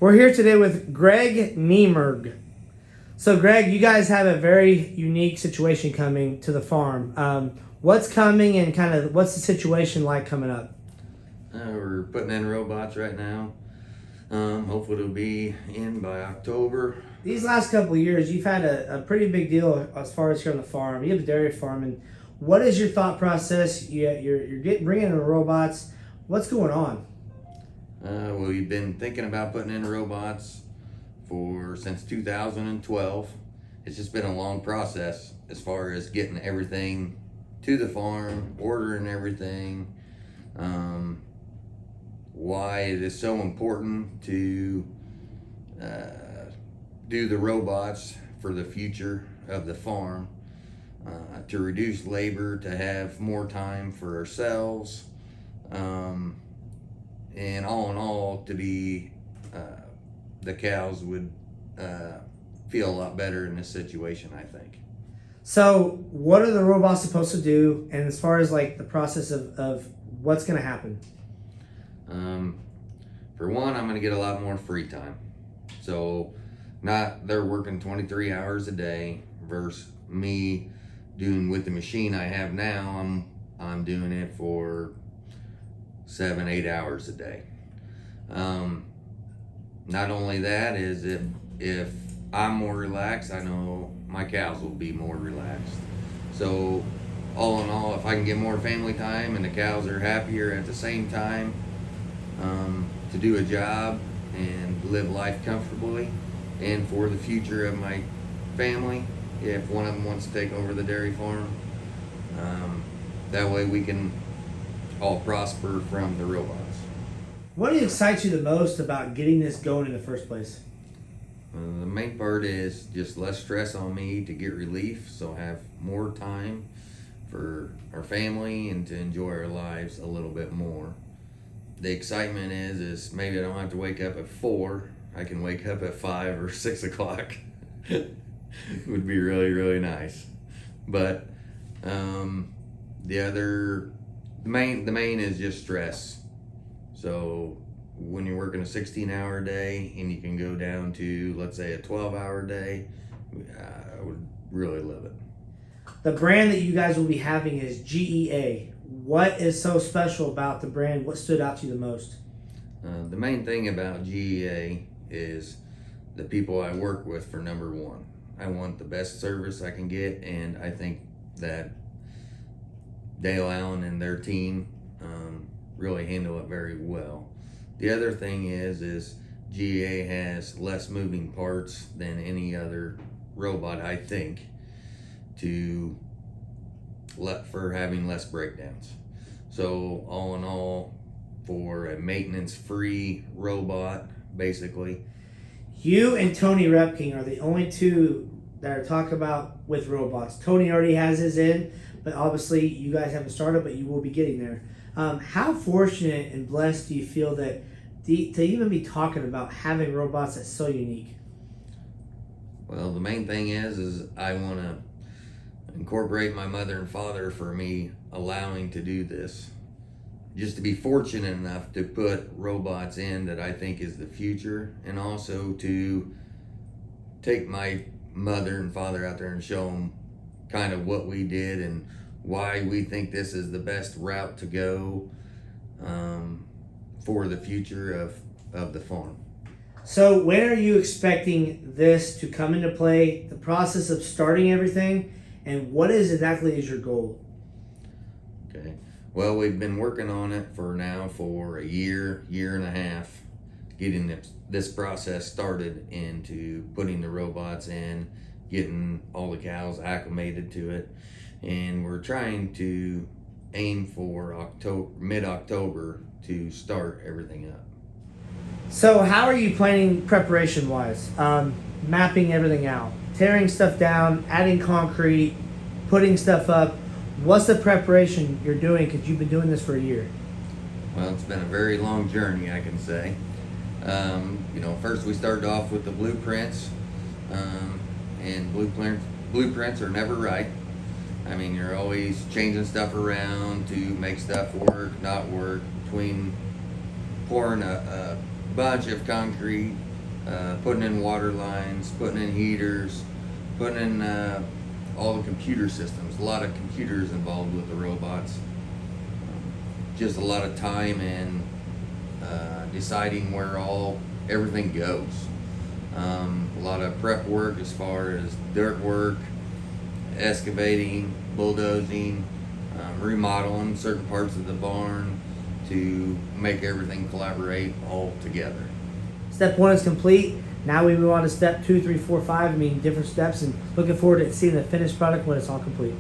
We're here today with Greg Niemerg. So, Greg, you guys have a very unique situation coming to the farm. What's coming and kind of what's the situation like coming up? We're putting in robots right now. Hopefully it'll be in by October. These last couple of years, you've had a pretty big deal as far as here on the farm. You have a dairy farm, and what is your thought process? You're bringing in robots. What's going on? Well, we've been thinking about putting in robots since 2012. It's just been a long process as far as getting everything to the farm, ordering everything. Why it is so important to do the robots for the future of the farm, to reduce labor, to have more time for ourselves, and all in all, to be the cows would feel a lot better in this situation, I think. So, what are the robots supposed to do? And as far as like the process of what's going to happen? For one, I'm going to get a lot more free time. So, they're working 23 hours a day versus me doing with the machine I have now. I'm doing it for 7-8 hours a day. Not only that is if I'm more relaxed, I know my cows will be more relaxed. So all in all, if I can get more family time and the cows are happier at the same time, to do a job and live life comfortably, and for the future of my family, if one of them wants to take over the dairy farm, that way we can all prosper from the robots. What excites you the most about getting this going in the first place? The main part is just less stress on me to get relief, so I have more time for our family and to enjoy our lives a little bit more. The excitement is maybe I don't have to wake up at 4. I can wake up at 5 or 6 o'clock. It would be really, really nice. But the main is just stress. So when you're working a 16-hour day and you can go down to, let's say, a 12-hour day, I would really love it. The brand that you guys will be having is GEA. What is so special about the brand? What stood out to you the most? The main thing about GEA is the people I work with. For number one, I want the best service I can get, and I think that Dale Allen and their team really handle it very well. The other thing is GEA has less moving parts than any other robot, I think, for having less breakdowns. So all in all, for a maintenance-free robot, basically. You and Tony Repking are the only two that are talking about with robots. Tony already has his in, but obviously you guys haven't started, but you will be getting there. How fortunate and blessed do you feel that to even be talking about having robots that's so unique? Well, the main thing is I want to incorporate my mother and father for me allowing to do this. Just to be fortunate enough to put robots in that I think is the future, and also to take my mother and father out there and show them kind of what we did and why we think this is the best route to go for the future of the farm. So when are you expecting this to come into play, the process of starting everything, and what exactly is your goal? Okay. Well, we've been working on it for a year and a half, getting this process started into putting the robots in, getting all the cows acclimated to it, and we're trying to aim for mid-October to start everything up. So how are you planning preparation-wise? Mapping everything out, tearing stuff down, adding concrete, putting stuff up. What's the preparation you're doing, because you've been doing this for a year? Well, it's been a very long journey, I can say. First we started off with the blueprints, and blueprints are never right. I mean, you're always changing stuff around to make stuff work, not work, between pouring a bunch of concrete putting in water lines, putting in heaters, putting in all the computer systems. A lot of computers involved with the robots. Just a lot of time in deciding where everything goes. A lot of prep work as far as dirt work, excavating, bulldozing, remodeling certain parts of the barn to make everything collaborate all together. Step 1 is complete. Now we move on to step 2, 3, 4, 5. I mean, different steps, and looking forward to seeing the finished product when it's all complete.